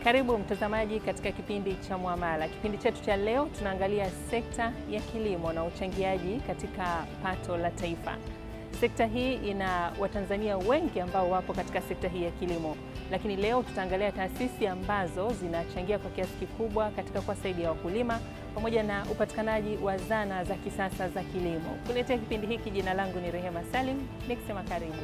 Karibu mtazamaji katika kipindi cha Muamala. Kipindi chetu cha leo tunaangalia sekta ya kilimo na uchangiaji katika pato la taifa. Sekta hii ina Watanzania wengi ambao wapo katika sekta hii ya kilimo. Lakini leo tutaangalia taasisi ambazo zinachangia kwa kiasi kikubwa katika kuwasaidia wakulima pamoja na upatikanaji wa zana za kisasa za kilimo. Kuletea kipindi hiki, jina langu ni Rehema Salim, nikisema karibu.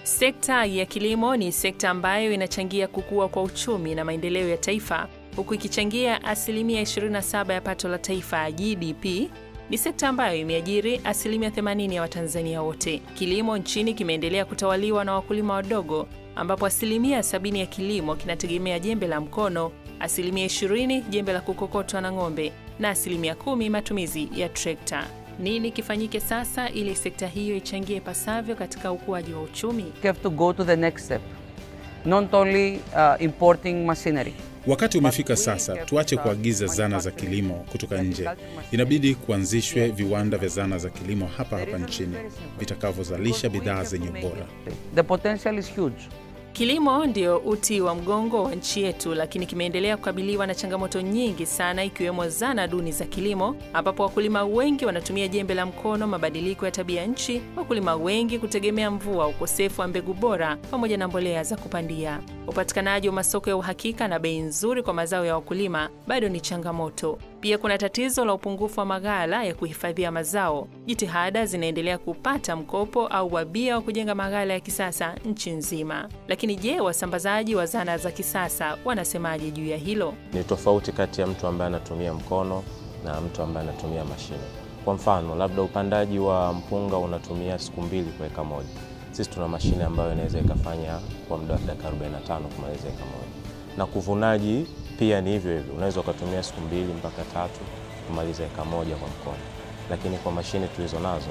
Sekta ya kilimo ni sekta ambayo inachangia kukua kwa uchumi na maendeleo ya taifa, huku ikichangia asilimia 27 ya pato la taifa GDP. Ni sekta ambayo imeajiri asilimia 80 ya Watanzania wote. Kilimo nchini kimeendelea kutawaliwa na wakulima wadogo, ambapo asilimia 70 ya kilimo kinategemea jembe la mkono, asilimia 20 jembe la kukokotwa na ng'ombe, na asilimia 10 matumizi ya trekta. Nini kifanyike sasa ili sekta hiyo ichangie pasavyo katika ukuaji wa uchumi? We have to go to the next step. Not only importing machinery. Wakati umefika sasa, tuache kuagiza zana za kilimo kutoka nje. Inabidi kuanzishwe viwanda vya zana za kilimo hapa nchini, vitakavyozalisha bidhaa zenye ubora. The potential is huge. Kilimo ndio uti wa mgongo wa nchi yetu, lakini kimeendelea kukabiliwa na changamoto nyingi sana, ikiwemo zana duni za kilimo, ambapo wakulima wengi wanatumia jembe la mkono, mabadiliko ya tabia nchi, wakulima wengi kutegemea mvua, ukosefu wa mbegu bora pamoja na mbolea za kupandia. Upatikanaji wa masoko ya uhakika na bei nzuri kwa mazao ya wakulima bado ni changamoto. Pia kuna tatizo la upungufu wa maghala ya kuhifadhia mazao. Jitihada zinaendelea kupata mkopo au wabia wa kujenga maghala ya kisasa nchi nzima. Lakini je, wasambazaji wa zana za kisasa wanasemaje juu ya hilo? Ni tofauti kati ya mtu ambaye anatumia mkono na mtu ambaye anatumia mashine. Kwa mfano, labda upandaji wa mpunga unatumia siku 2 kwa eka moja. Sisi tuna mashine ambayo inaweza ikafanya kwa muda wa dakika 45 kumaliza eka moja. Na kuvunaji pia ni hivyo hivyo. Unaweza ukatumia siku 2 mpaka 3 kumaliza eka moja kwa mkono. Lakini kwa mashine tulizo nazo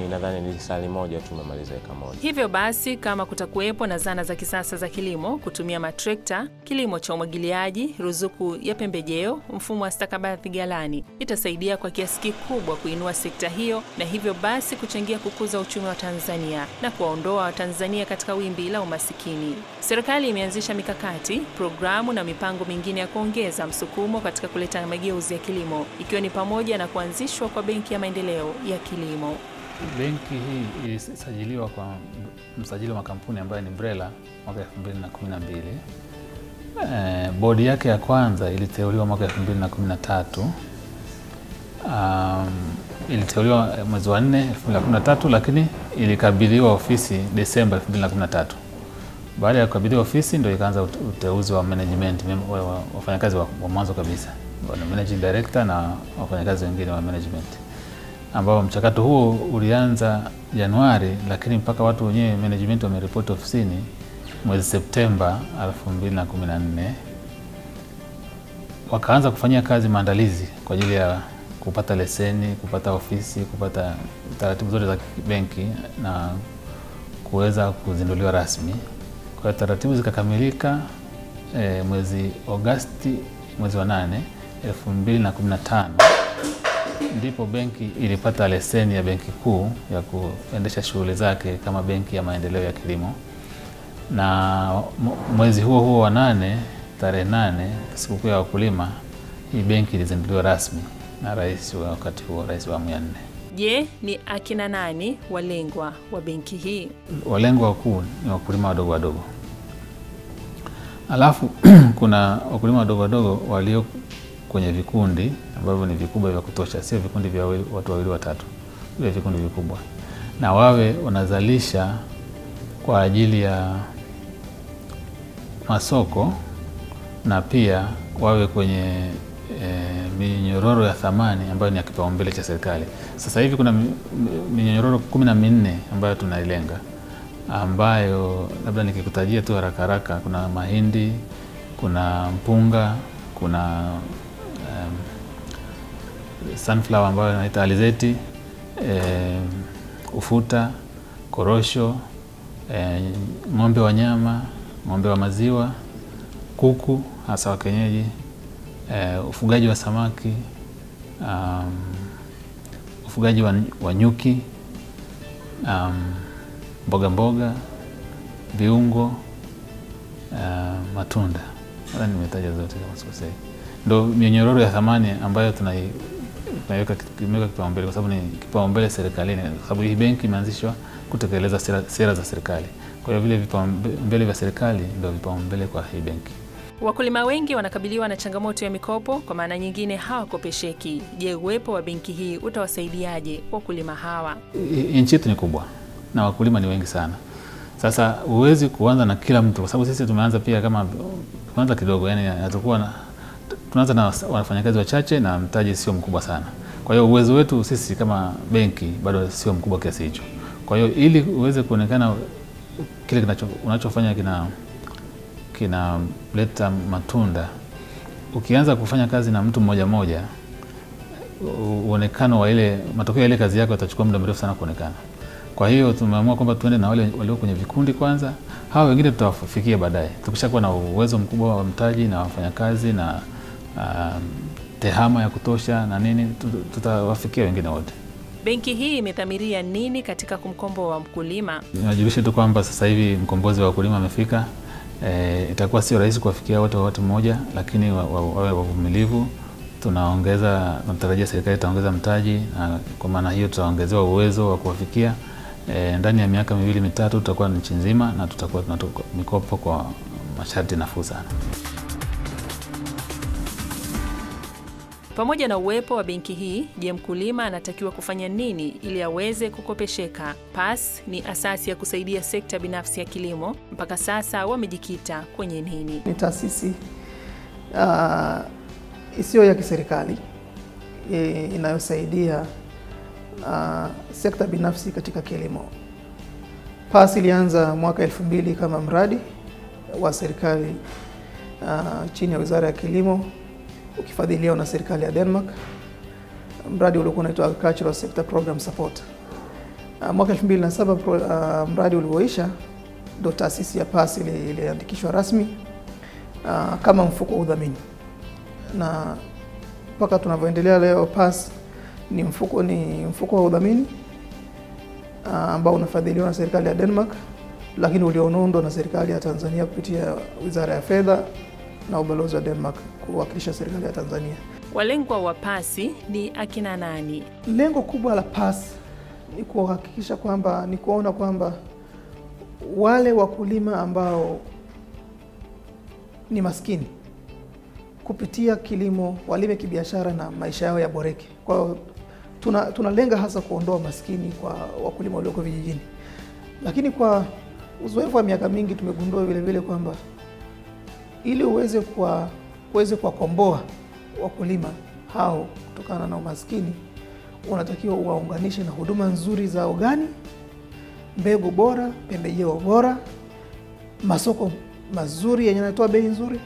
nadhani ni sali moja tumemaliza eka moja. Hivyo basi, kama kutakuwepo na zana za kisasa za kilimo, kutumia matrekta, kilimo cha umwagiliaji, ruzuku ya pembejeo, mfumo wa stakabadhi ghalani, itasaidia kwa kiasi kikubwa kuinua sekta hiyo na hivyo basi kuchangia kukuza uchumi wa Tanzania na kuwaondoa Watanzania katika wimbi la umasikini. Serikali imeanzisha mikakati, programu na mipango mingine ya kuongeza msukumo katika kuleta mageuzi ya kilimo, ikiwa ni pamoja na kuanzishwa kwa benki ya maendeleo ya kilimo. Benki hii ilisajiliwa kwa msajili wa makampuni ambaye ni BRELA mwaka 2012. Bodi yake ya kwanza iliteuliwa mwaka 2013. Iliteuliwa mwezi wa 4 2013, lakini ilikabidhiwa ofisi Desemba 2013. Baada ya kukabidhiwa ofisi ndio ikaanza uteuzi wa management, wafanyakazi wa mwanzo kabisa, managing director na wafanyakazi wengine wa management, ambao mchakato huo ulianza Januari, lakini mpaka watu wenyewe management wameripoti ofisini mwezi Septemba 2014. Wakaanza kufanyia kazi maandalizi kwa ajili ya kupata leseni, kupata ofisi, kupata taratibu zote za benki na kuweza kuzinduliwa rasmi. Kwa taratibu zikakamilika mwezi Agosti, mwezi wa 8 2015. Ndipo benki ilipata leseni ya Benki Kuu ya kuendesha shughuli zake kama benki ya maendeleo ya kilimo. Na mwezi huo wa 8, tarehe 8, sikukuu ya wakulima, hii benki ilizinduliwa rasmi na rais wa wakati huo, rais wa awamu ya 4. Je, ni akina nani walengwa wa benki hii? Walengwa wakuu ni wakulima wadogo wadogo. Alafu kuna wakulima wadogo wadogo walio kwenye vikundi ambavyo ni vikubwa vya kutosha, sio vikundi vya watu 2-3, vile vikundi vikubwa, na wawe wanazalisha kwa ajili ya masoko, na pia wawe kwenye minyororo ya thamani ambayo ni ya kipaumbele cha serikali. Sasa hivi kuna minyororo 14 ambayo tunailenga, ambayo labda nikikutajia tu haraka haraka: kuna mahindi, kuna mpunga, kuna sunflower ambayo inaitwa alizeti, ufuta, korosho, ng'ombe wa nyama, ng'ombe wa maziwa, kuku hasa wa kienyeji, ufugaji wa samaki, ufugaji wa nyuki, mboga mboga, viungo, matunda. Hata nimetaja zote kama sikosei. Ndio minyororo ya thamani ambayo tunaiweka kipaumbele, kwa sababu ni kipaumbele serikalini, kwa sababu hii benki imeanzishwa kutekeleza sera za serikali. Kwa hiyo vile vipaumbele vya serikali ndio vipaumbele kwa hii benki. Wakulima wengi wanakabiliwa na changamoto ya mikopo, kwa maana nyingine hawakopesheki. Je, uwepo wa benki hii utawasaidiaje wakulima hawa? Nchi yetu ni kubwa na wakulima ni wengi sana. Sasa huwezi kuanza na kila mtu, kwa sababu sisi tumeanza pia kama kwanza kidogo, yani hatakuwa tunaanza na wafanyakazi wachache na mtaji sio mkubwa sana. Kwa hiyo uwezo wetu sisi kama benki bado sio mkubwa kiasi hicho. Kwa hiyo ili uweze kuonekana kile unachofanya kinaleta matunda, ukianza kufanya kazi na mtu mmoja mmoja, uonekano wa ile matokeo ya ile kazi yako yatachukua muda mrefu sana kuonekana. Kwa hiyo tumeamua kwamba tuende na wale walio kwenye vikundi kwanza, hao wengine tutawafikia baadaye. Tukishakuwa na uwezo mkubwa wa mtaji na wafanyakazi na tehama ya kutosha na nini, tutawafikia wengine wote. Benki hii imedhamiria nini katika kumkomboa mkulima? Ninajulisha tu kwamba sasa hivi mkombozi wa wakulima amefika. Itakuwa sio rahisi kuwafikia wote wakati mmoja, lakini wawe wavumilivu. Tunatarajia serikali itaongeza mtaji, na kwa maana hiyo tutaongezewa uwezo wa kuwafikia. Ndani ya miaka 2-3 tutakuwa nchi nzima na tutakuwa tunatoa mikopo kwa masharti nafuu sana. Pamoja na uwepo wa benki hii, je, mkulima anatakiwa kufanya nini ili aweze kukopesheka? PASS ni asasi ya kusaidia sekta binafsi ya kilimo. Mpaka sasa wamejikita kwenye nini? Ni taasisi isiyo ya kiserikali inayosaidia sekta binafsi katika kilimo. PASS ilianza mwaka 2000 kama mradi wa serikali chini ya Wizara ya Kilimo, ukifadhiliwa na serikali ya Denmark. Mradi ulikuwa unaitwa Agricultural Sector Program Support. Mwaka 2007 mradi ulioisha, ndio taasisi ya PASS iliandikishwa rasmi kama mfuko wa udhamini. Na mpaka tunavyoendelea leo, PASS ni mfuko wa udhamini ambao unafadhiliwa na serikali ya Denmark, lakini ulioundwa na serikali ya Tanzania kupitia Wizara ya Fedha na ubalozi wa Denmark kuwakilisha serikali ya Tanzania. Walengwa wa PASS ni akina nani? Lengo kubwa la PASS ni kuhakikisha kwamba, ni kuona kwamba wale wakulima ambao ni maskini kupitia kilimo walime kibiashara na maisha yao yaboreke. Kwa hiyo tunalenga hasa kuondoa maskini kwa wakulima walioko vijijini. Lakini kwa uzoefu wa miaka mingi tumegundua vile vile kwamba ili uweze kuwakomboa wakulima hao kutokana na umaskini, unatakiwa uwaunganishe na huduma nzuri za ogani, mbegu bora, pembejeo bora, masoko mazuri yenye yanatoa bei nzuri.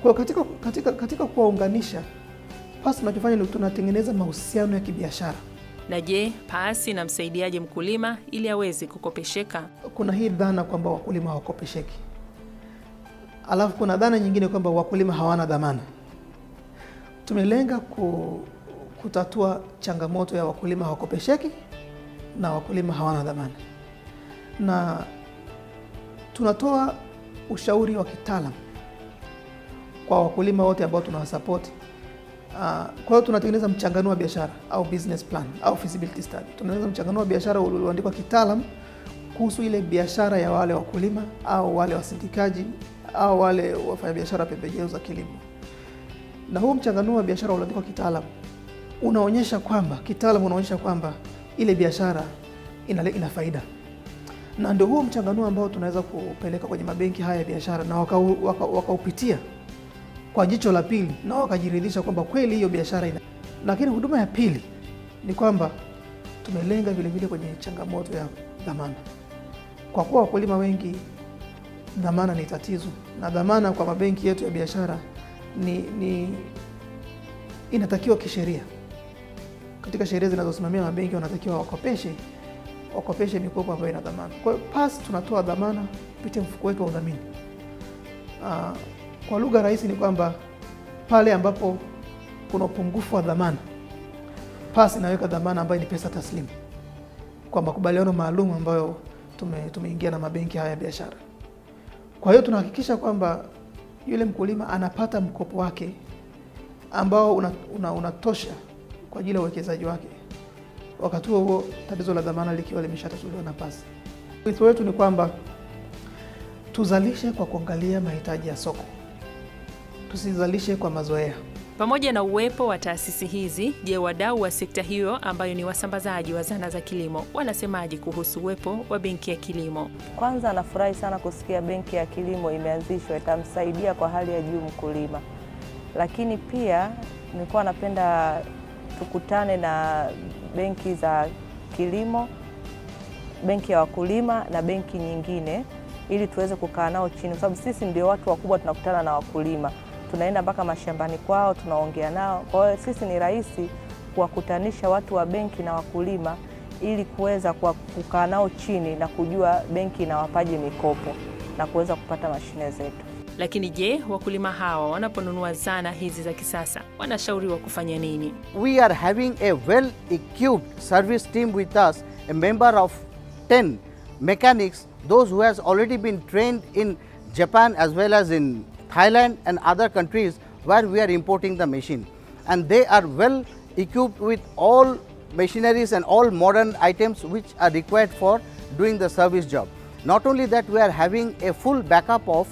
Kwa katika kuwaunganisha, PASS tunachofanya ni tunatengeneza mahusiano ya kibiashara. Na je, PASS inamsaidiaje mkulima ili aweze kukopesheka? Kuna hii dhana kwamba wakulima hawakopesheki. Alafu kuna dhana nyingine kwamba wakulima hawana dhamana. Tumelenga kutatua changamoto ya wakulima hawakopesheki na wakulima hawana dhamana. Na tunatoa ushauri wa kitaalamu kwa wakulima wote ambao tunawasupport. Kwa hiyo tunatengeneza mchanganuo wa biashara au business plan au feasibility study. Tunatengeneza mchanganuo wa biashara ulioandikwa kitaalamu kuhusu ile biashara ya wale wakulima au wale wasindikaji au wale wafanyabiashara pembejeo za kilimo. Na huu mchanganuo wa biashara ulioandikwa kitaalamu unaonyesha kwamba ile biashara ina faida. Na ndio huo mchanganuo ambao tunaweza kupeleka kwenye mabenki haya ya biashara na wakaupitia kwa jicho la pili na wakajiridhisha kwamba kweli hiyo biashara ina. Lakini huduma ya pili ni kwamba tumelenga vile vile kwenye changamoto ya dhamana. Kwa kuwa wakulima wengi dhamana ni tatizo, na dhamana kwa mabenki yetu ya biashara inatakiwa kisheria. Katika sheria zinazosimamia mabenki wanatakiwa wakopeshe mikopo ambayo ina dhamana. Kwa hiyo PASS tunatoa dhamana kupitia mfuko wetu wa udhamini. Kwa lugha rahisi ni kwamba pale ambapo kuna upungufu wa dhamana, PASS inaweka dhamana ambayo ni pesa taslimu kwa makubaliano maalum ambayo tumeingia na mabenki haya ya biashara. Kwa hiyo tunahakikisha kwamba yule mkulima anapata mkopo wake ambao unatosha kwa ajili ya uwekezaji wake. Wakati huo tatizo la dhamana likiwa limeshatatuliwa na PASS. Wito wetu ni kwamba tuzalishe kwa kuangalia mahitaji ya soko. Tusizalishe kwa mazoea. Pamoja na uwepo wa taasisi hizi, je, wadau wa sekta hiyo ambayo ni wasambazaji wa zana za kilimo wanasemaje kuhusu uwepo wa benki ya kilimo? Kwanza nafurahi sana kusikia benki ya kilimo imeanzishwa, itamsaidia kwa hali ya juu mkulima. Lakini pia nilikuwa napenda tukutane na benki za kilimo, benki ya wakulima na benki nyingine ili tuweze kukaa nao chini, kwa sababu sisi ndio watu wakubwa, tunakutana na wakulima. Tunaenda mpaka mashambani kwao, tunaongea nao. Kwa hiyo sisi ni rahisi kuwakutanisha watu wa benki na wakulima ili kuweza kukaa nao chini na kujua benki inawapaje mikopo na kuweza kupata mashine zetu. Lakini je, wakulima hawa wanaponunua zana hizi za kisasa wanashauriwa kufanya nini? We are having a well-equipped service team with us, a member of 10 mechanics, those who has already been trained in Japan as well as in Thailand and other countries where we are importing the machine, and they are well equipped with all machineries and all modern items which are required for doing the service job. Not only that, we are having a full backup of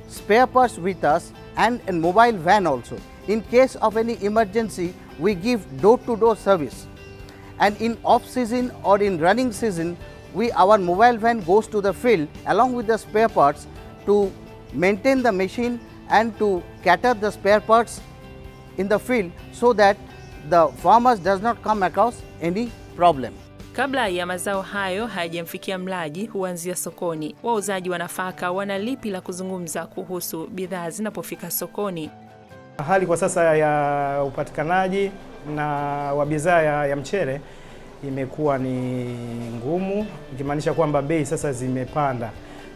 spare parts with us and a mobile van also. In case of any emergency, we give door-to-door service, and in off-season or in running season, our mobile van goes to the field along with the spare parts to maintain the machine and to cater the spare parts in the field so that the farmers does not come across any problem. Kabla ya mazao hayo hayajamfikia mlaji huanzia sokoni, wauzaji wa nafaka wana lipi la kuzungumza kuhusu bidhaa zinapofika sokoni? Hali kwa sasa ya upatikanaji na wa bidhaa ya mchele imekuwa ni ngumu, ikimaanisha kwamba bei sasa zimepanda.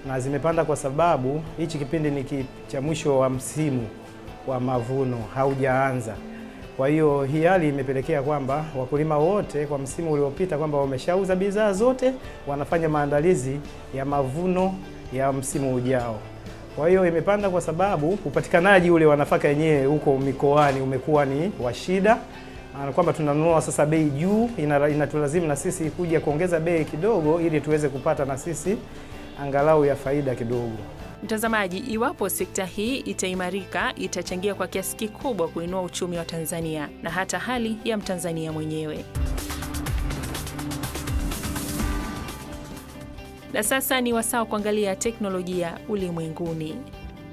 Na zimepanda kwa sababu hichi kipindi ni cha mwisho wa msimu wa mavuno, haujaanza. Kwa hiyo hii hali imepelekea kwamba wakulima wote kwa msimu uliopita kwamba wameshauza bidhaa zote, wanafanya maandalizi ya mavuno ya msimu ujao. Kwa hiyo imepanda kwa sababu upatikanaji ule wa nafaka yenyewe huko mikoani umekuwa ni wa shida. Kwamba tunanunua sasa bei juu, inatulazimu na sisi kuja kuongeza bei kidogo ili tuweze kupata na sisi angalau ya faida kidogo. Mtazamaji, iwapo sekta hii itaimarika, itachangia kwa kiasi kikubwa kuinua uchumi wa Tanzania na hata hali ya Mtanzania mwenyewe. Na sasa ni wasaa kuangalia teknolojia ulimwenguni.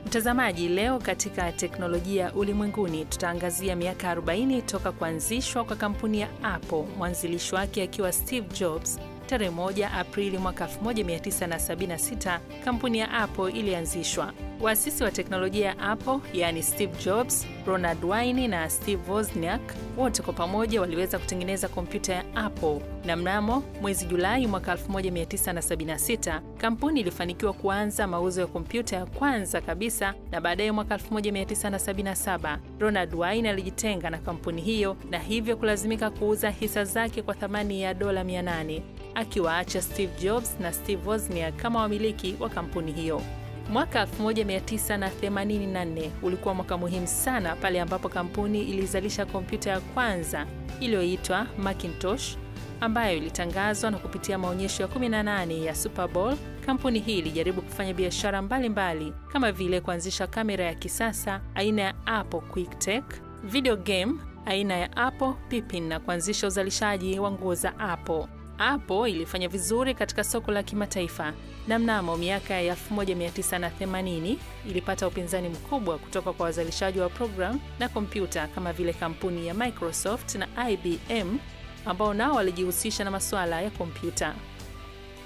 Mtazamaji, leo katika teknolojia ulimwenguni tutaangazia miaka 40 toka kuanzishwa kwa kampuni ya Apple, mwanzilishi wake akiwa Steve Jobs. Tarehe 1 Aprili mwaka 1976 kampuni ya Apple ilianzishwa. Waasisi wa teknolojia ya Apple, yani Steve Jobs, Ronald Wayne na Steve Wozniak, wote kwa pamoja waliweza kutengeneza kompyuta ya Apple. Na mnamo mwezi Julai mwaka 1976 kampuni ilifanikiwa kuanza mauzo ya kompyuta ya kwanza kabisa, na baadaye mwaka 1977 Ronald Wayne alijitenga na kampuni hiyo na hivyo kulazimika kuuza hisa zake kwa thamani ya dola 800, akiwaacha Steve Jobs na Steve Wozniak kama wamiliki wa kampuni hiyo. Mwaka 1984 ulikuwa mwaka muhimu sana pale ambapo kampuni ilizalisha kompyuta ya kwanza iliyoitwa Macintosh, ambayo ilitangazwa na kupitia maonyesho ya 18 ya Super Bowl. Kampuni hii ilijaribu kufanya biashara mbalimbali kama vile kuanzisha kamera ya kisasa aina ya Apple QuickTech, video game aina ya Apple Pippin na kuanzisha uzalishaji wa nguo za Apple. Apple ilifanya vizuri katika soko la kimataifa, na mnamo miaka ya 1980 ilipata upinzani mkubwa kutoka kwa wazalishaji wa program na kompyuta kama vile kampuni ya Microsoft na IBM ambao nao walijihusisha na masuala ya kompyuta.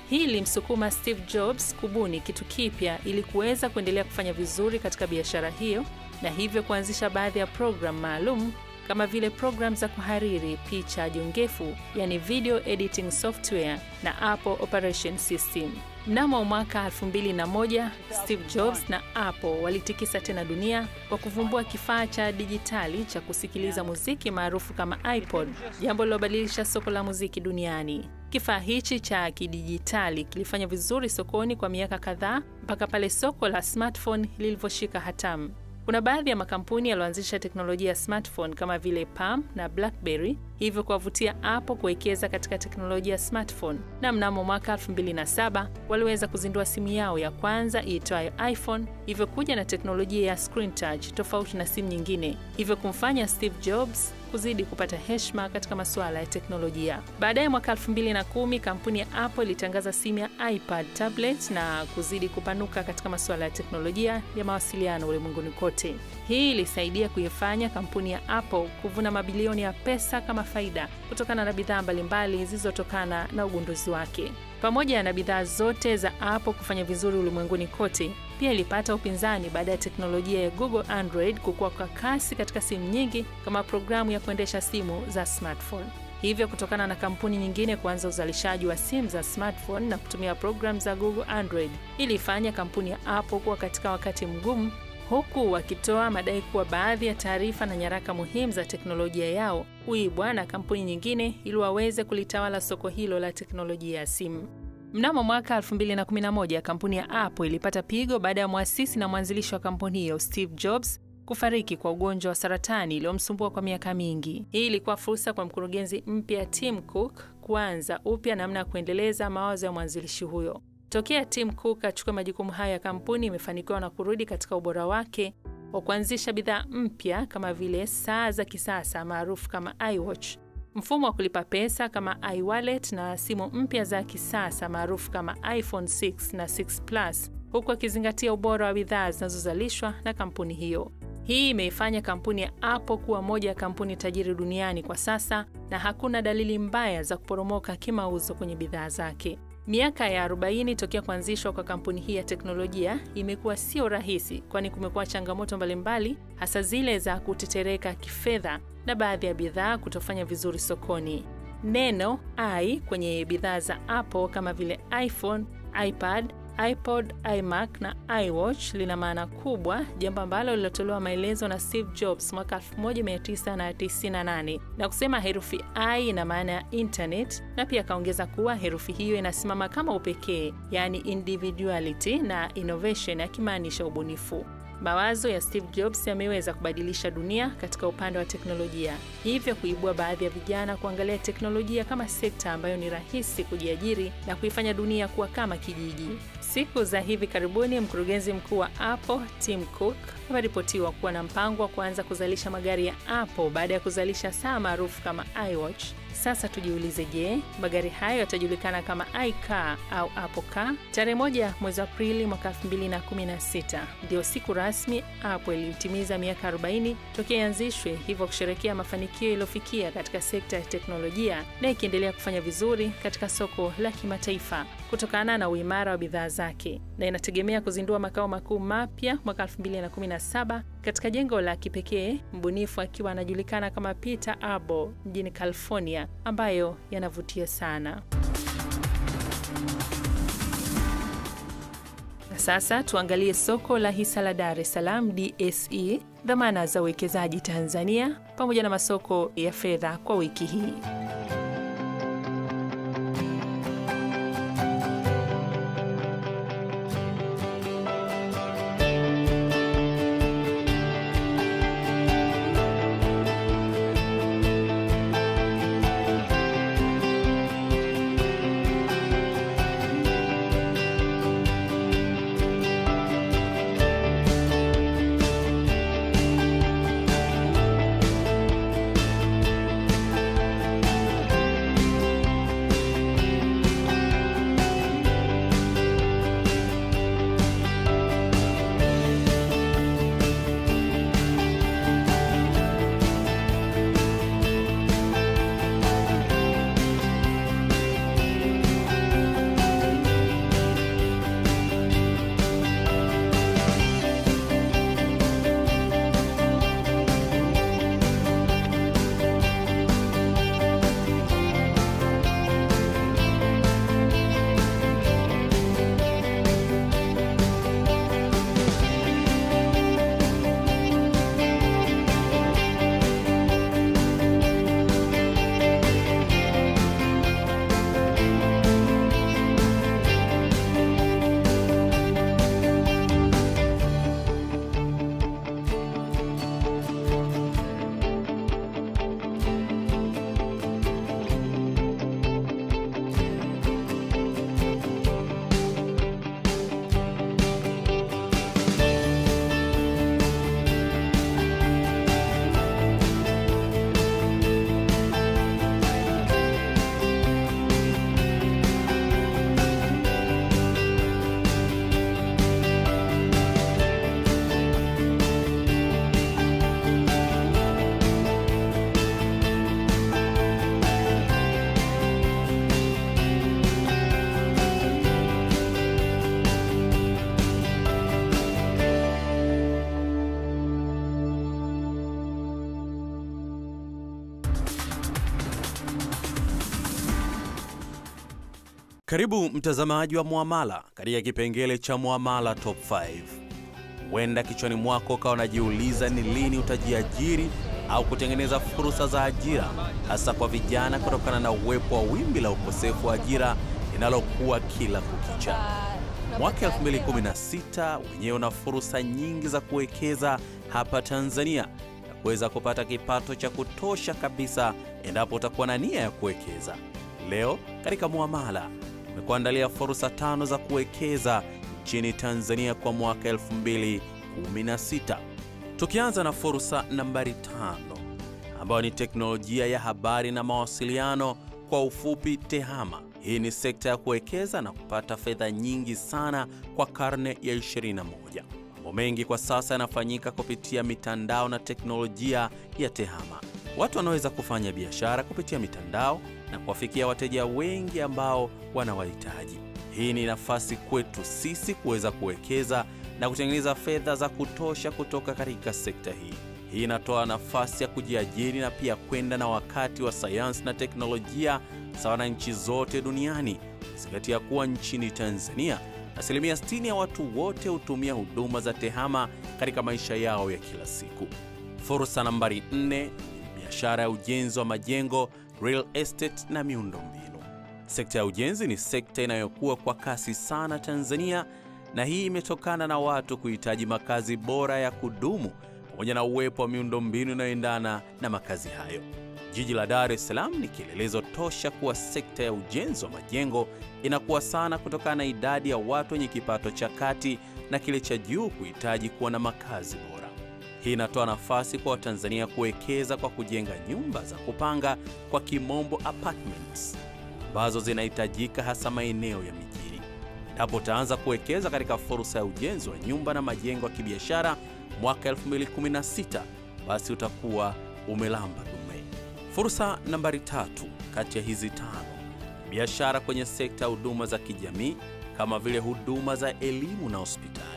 Hii ilimsukuma Steve Jobs kubuni kitu kipya ili kuweza kuendelea kufanya vizuri katika biashara hiyo, na hivyo kuanzisha baadhi ya program maalum kama vile program za kuhariri picha jongefu, yani video editing software na Apple Operation System. Mnamo mwaka 2001 Steve Jobs na Apple walitikisa tena dunia kwa kuvumbua kifaa cha dijitali cha kusikiliza muziki maarufu kama iPod, jambo lilobadilisha soko la muziki duniani. Kifaa hichi cha kidijitali kilifanya vizuri sokoni kwa miaka kadhaa mpaka pale soko la smartphone lilivyoshika hatamu. Kuna baadhi ya makampuni yaliyoanzisha teknolojia ya smartphone kama vile Palm na BlackBerry, hivyo kuwavutia Apple kuwekeza katika teknolojia ya smartphone. Na mnamo mwaka 2007 waliweza kuzindua simu yao ya kwanza iitwayo iPhone, hivyo kuja na teknolojia ya screen touch tofauti na simu nyingine, hivyo kumfanya Steve Jobs kuzidi kupata heshima katika masuala ya teknolojia. Baadaye mwaka 2010 kampuni ya Apple ilitangaza simu ya iPad tablet na kuzidi kupanuka katika masuala ya teknolojia ya mawasiliano ulimwenguni kote. Hii ilisaidia kuifanya kampuni ya Apple kuvuna mabilioni ya pesa kama faida kutokana na bidhaa mbalimbali zilizotokana na ugunduzi wake. Pamoja na bidhaa zote za Apple kufanya vizuri ulimwenguni kote, pia ilipata upinzani baada ya teknolojia ya Google Android kukua kwa kasi katika simu nyingi kama programu ya kuendesha simu za smartphone. Hivyo kutokana na kampuni nyingine kuanza uzalishaji wa simu za smartphone na kutumia programu za Google Android, ilifanya kampuni ya Apple kuwa katika wakati mgumu, huku wakitoa madai kuwa baadhi ya taarifa na nyaraka muhimu za teknolojia yao huibwa na kampuni nyingine ili waweze kulitawala soko hilo la teknolojia ya simu. Mnamo mwaka 2011 kampuni ya Apple ilipata pigo baada ya muasisi na mwanzilishi wa kampuni hiyo Steve Jobs kufariki kwa ugonjwa wa saratani iliyomsumbua kwa miaka mingi. Hii ilikuwa fursa kwa mkurugenzi mpya Tim Cook kuanza upya namna ya kuendeleza mawazo ya mwanzilishi huyo. Tokea Tim Cook achukua majukumu haya ya kampuni, imefanikiwa na kurudi katika ubora wake wa kuanzisha bidhaa mpya kama vile saa za kisasa maarufu kama iWatch, mfumo wa kulipa pesa kama iWallet na simu mpya za kisasa maarufu kama iPhone 6 na 6 Plus, huku akizingatia ubora wa bidhaa zinazozalishwa na kampuni hiyo. Hii imeifanya kampuni ya Apple kuwa moja ya kampuni tajiri duniani kwa sasa na hakuna dalili mbaya za kuporomoka kimauzo kwenye bidhaa zake. Miaka ya 40 tokea kuanzishwa kwa kampuni hii ya teknolojia imekuwa sio rahisi, kwani kumekuwa changamoto mbalimbali, hasa zile za kutetereka kifedha na baadhi ya bidhaa kutofanya vizuri sokoni. Neno i kwenye bidhaa za Apple kama vile iPhone, iPad, iPod, iMac na iWatch lina maana kubwa, jambo ambalo lilotolewa maelezo na Steve Jobs mwaka 1998 na kusema herufi I ina maana ya internet, na pia kaongeza kuwa herufi hiyo inasimama kama upekee, yani individuality, na innovation yakimaanisha ubunifu. Mawazo ya Steve Jobs yameweza kubadilisha dunia katika upande wa teknolojia, hivyo kuibua baadhi ya vijana kuangalia teknolojia kama sekta ambayo ni rahisi kujiajiri na kuifanya dunia kuwa kama kijiji. Siku za hivi karibuni, mkurugenzi mkuu wa Apple, Tim Cook, ameripotiwa kuwa na mpango wa kuanza kuzalisha magari ya Apple baada ya kuzalisha saa maarufu kama iWatch. Sasa tujiulize, je, magari hayo yatajulikana kama iCar au Apple Car? Tarehe 1 mwezi Aprili mwaka 2016 ndio siku rasmi Apple ilitimiza miaka 40 tokea ianzishwe, hivyo kusherehekea mafanikio iliyofikia katika sekta ya teknolojia na ikiendelea kufanya vizuri katika soko la kimataifa kutokana na uimara wa bidhaa zake, na inategemea kuzindua makao makuu mapya mwaka 2017 katika jengo la kipekee, mbunifu akiwa anajulikana kama Peter Arbo mjini California, ambayo yanavutia sana. Na sasa tuangalie soko la hisa la Dar es Salaam DSE, dhamana za uwekezaji Tanzania, pamoja na masoko ya fedha kwa wiki hii. Karibu mtazamaji wa Muamala katika kipengele cha Muamala Top 5. Huenda kichwani mwako ukawa unajiuliza ni lini utajiajiri au kutengeneza fursa za ajira, hasa kwa vijana kutokana na uwepo wa wimbi la ukosefu wa ajira linalokuwa kila kukicha. Mwaka 2016 wenyewe una fursa nyingi za kuwekeza hapa Tanzania na kuweza kupata kipato cha kutosha kabisa endapo utakuwa na nia ya kuwekeza. Leo katika Muamala nimekuandalia fursa 5 za kuwekeza nchini Tanzania kwa mwaka 2016. Tukianza na fursa nambari 5 ambayo ni teknolojia ya habari na mawasiliano, kwa ufupi TEHAMA. Hii ni sekta ya kuwekeza na kupata fedha nyingi sana kwa karne ya 21. Mambo mengi kwa sasa yanafanyika kupitia mitandao na teknolojia ya TEHAMA. Watu wanaweza kufanya biashara kupitia mitandao na kuwafikia wateja wengi ambao wanawahitaji. Hii ni nafasi kwetu sisi kuweza kuwekeza na kutengeneza fedha za kutosha kutoka katika sekta hii. Hii inatoa nafasi ya kujiajiri na pia kwenda na wakati wa sayansi na teknolojia sawa na nchi zote duniani. Zingatia kuwa nchini Tanzania, 60% ya watu wote hutumia huduma za TEHAMA katika maisha yao ya kila siku. Fursa nambari 4, biashara ya ujenzi wa majengo, real estate na miundombinu. Sekta ya ujenzi ni sekta inayokuwa kwa kasi sana Tanzania, na hii imetokana na watu kuhitaji makazi bora ya kudumu pamoja na uwepo wa miundombinu inayoendana na makazi hayo. Jiji la Dar es Salaam ni kielelezo tosha kuwa sekta ya ujenzi wa majengo inakuwa sana kutokana na idadi ya watu wenye kipato cha kati na kile cha juu kuhitaji kuwa na makazi bora. Hii inatoa nafasi kwa Watanzania kuwekeza kwa kujenga nyumba za kupanga, kwa kimombo apartments, ambazo zinahitajika hasa maeneo ya mijini. Hapo utaanza kuwekeza katika fursa ya ujenzi wa nyumba na majengo ya kibiashara mwaka 2016, basi utakuwa umelamba dume. Fursa nambari 3 kati ya hizi 5, biashara kwenye sekta ya huduma za kijamii kama vile huduma za elimu na hospitali.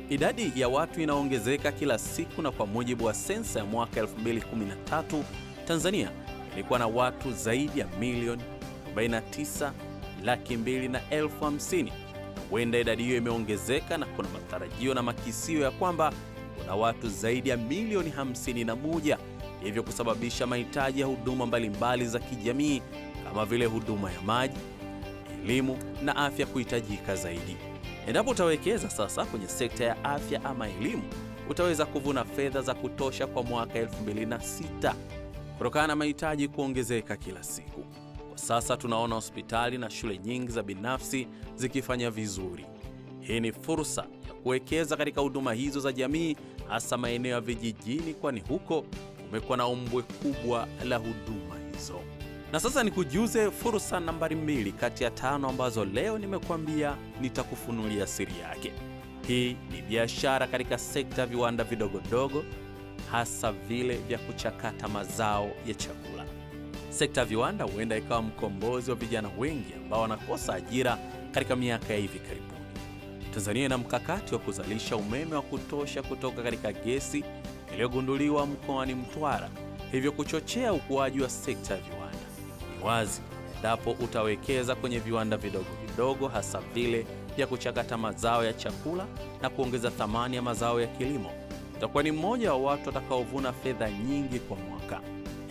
Idadi ya watu inaongezeka kila siku, na kwa mujibu wa sensa ya mwaka 2013, Tanzania ilikuwa na watu zaidi ya milioni 49,250,000. Huenda idadi hiyo imeongezeka na kuna matarajio na makisio ya kwamba kuna watu zaidi ya milioni 51, hivyo kusababisha mahitaji ya huduma mbalimbali za kijamii kama vile huduma ya maji, elimu na afya kuhitajika zaidi. Endapo utawekeza sasa kwenye sekta ya afya ama elimu, utaweza kuvuna fedha za kutosha kwa mwaka 2006 kutokana na mahitaji kuongezeka kila siku. Kwa sasa tunaona hospitali na shule nyingi za binafsi zikifanya vizuri. Hii ni fursa ya kuwekeza katika huduma hizo za jamii, hasa maeneo ya vijijini, kwani huko kumekuwa na ombwe kubwa la huduma hizo. Na sasa nikujuze fursa nambari 2 kati ya 5 ambazo leo nimekuambia nitakufunulia siri yake. Hii ni biashara katika sekta ya viwanda vidogodogo, hasa vile vya kuchakata mazao ya chakula. Sekta ya viwanda huenda ikawa mkombozi wa vijana wengi ambao wanakosa ajira katika miaka ya hivi karibuni. Tanzania ina mkakati wa kuzalisha umeme wa kutosha kutoka katika gesi iliyogunduliwa mkoani Mtwara, hivyo kuchochea ukuaji wa sekta ya viwanda. Ni wazi endapo utawekeza kwenye viwanda vidogo vidogo, hasa vile vya kuchakata mazao ya chakula na kuongeza thamani ya mazao ya kilimo, utakuwa ni mmoja wa watu watakaovuna fedha nyingi kwa mwaka.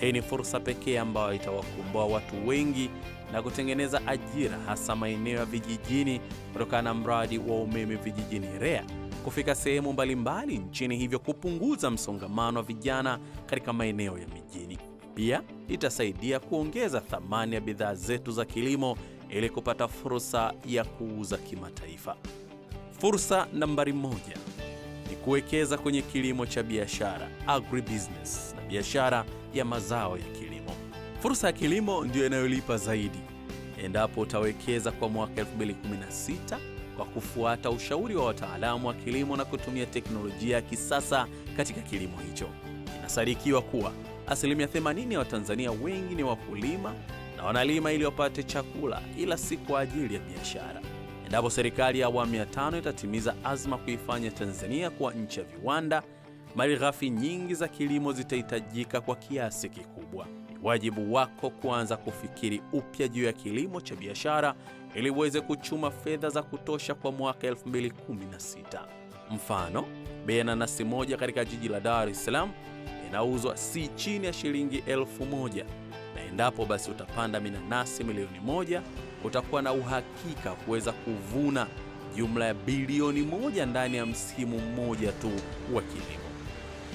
Hii ni fursa pekee ambayo itawakomboa watu wengi na kutengeneza ajira, hasa maeneo ya vijijini, kutokana na mradi wa umeme vijijini REA kufika sehemu mbalimbali nchini, hivyo kupunguza msongamano wa vijana katika maeneo ya mijini. Pia itasaidia kuongeza thamani ya bidhaa zetu za kilimo ili kupata fursa ya kuuza kimataifa. Fursa nambari 1 ni kuwekeza kwenye kilimo cha biashara, agribusiness, na biashara ya mazao ya kilimo. Fursa ya kilimo ndio inayolipa zaidi endapo utawekeza kwa mwaka 2016 kwa kufuata ushauri wa wataalamu wa kilimo na kutumia teknolojia ya kisasa katika kilimo hicho. Inasadikiwa kuwa 80% ya Watanzania wengi ni wakulima na wanalima ili wapate chakula, ila si kwa ajili ya biashara. Endapo serikali ya awamu ya 5 itatimiza azma kuifanya Tanzania kuwa nchi ya viwanda, malighafi nyingi za kilimo zitahitajika kwa kiasi kikubwa. Ni wajibu wako kuanza kufikiri upya juu ya kilimo cha biashara ili uweze kuchuma fedha za kutosha kwa mwaka 2016. Mfano, bei ya nanasi moja katika jiji la Dar es Salaam inauzwa si chini ya shilingi 1,000, na endapo basi utapanda minanasi milioni 1, utakuwa na uhakika kuweza kuvuna jumla ya bilioni 1 ndani ya msimu mmoja tu wa kilimo.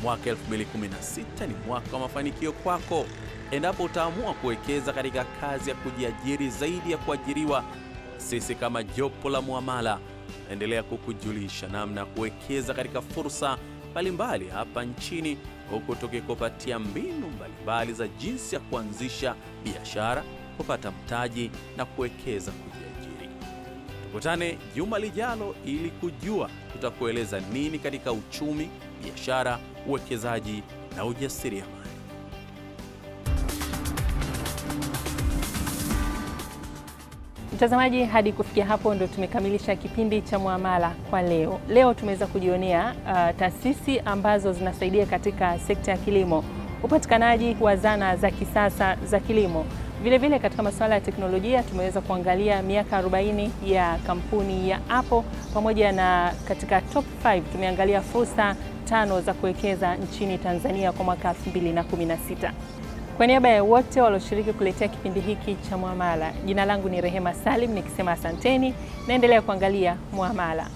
Mwaka 2016 ni mwaka wa mafanikio kwako endapo utaamua kuwekeza katika kazi ya kujiajiri zaidi ya kuajiriwa. Sisi kama jopo la Muamala endelea kukujulisha namna kuwekeza katika fursa mbalimbali hapa nchini, huku tukikupatia mbinu mbalimbali za jinsi ya kuanzisha biashara, kupata mtaji na kuwekeza kujiajiri. Tukutane juma lijalo ili kujua tutakueleza nini katika uchumi, biashara, uwekezaji na ujasiriamali. Mtazamaji, hadi kufikia hapo ndo tumekamilisha kipindi cha Muamala kwa leo. Leo tumeweza kujionea taasisi ambazo zinasaidia katika sekta ya kilimo, upatikanaji wa zana za kisasa za kilimo. Vile vile katika masuala ya teknolojia tumeweza kuangalia miaka 40 ya kampuni ya Apple, pamoja na katika top 5 tumeangalia fursa 5 za kuwekeza nchini Tanzania kwa mwaka 2016. Kwa niaba ya wote walioshiriki kuletea kipindi hiki cha Muamala, jina langu ni Rehema Salim nikisema asanteni, naendelea kuangalia Muamala.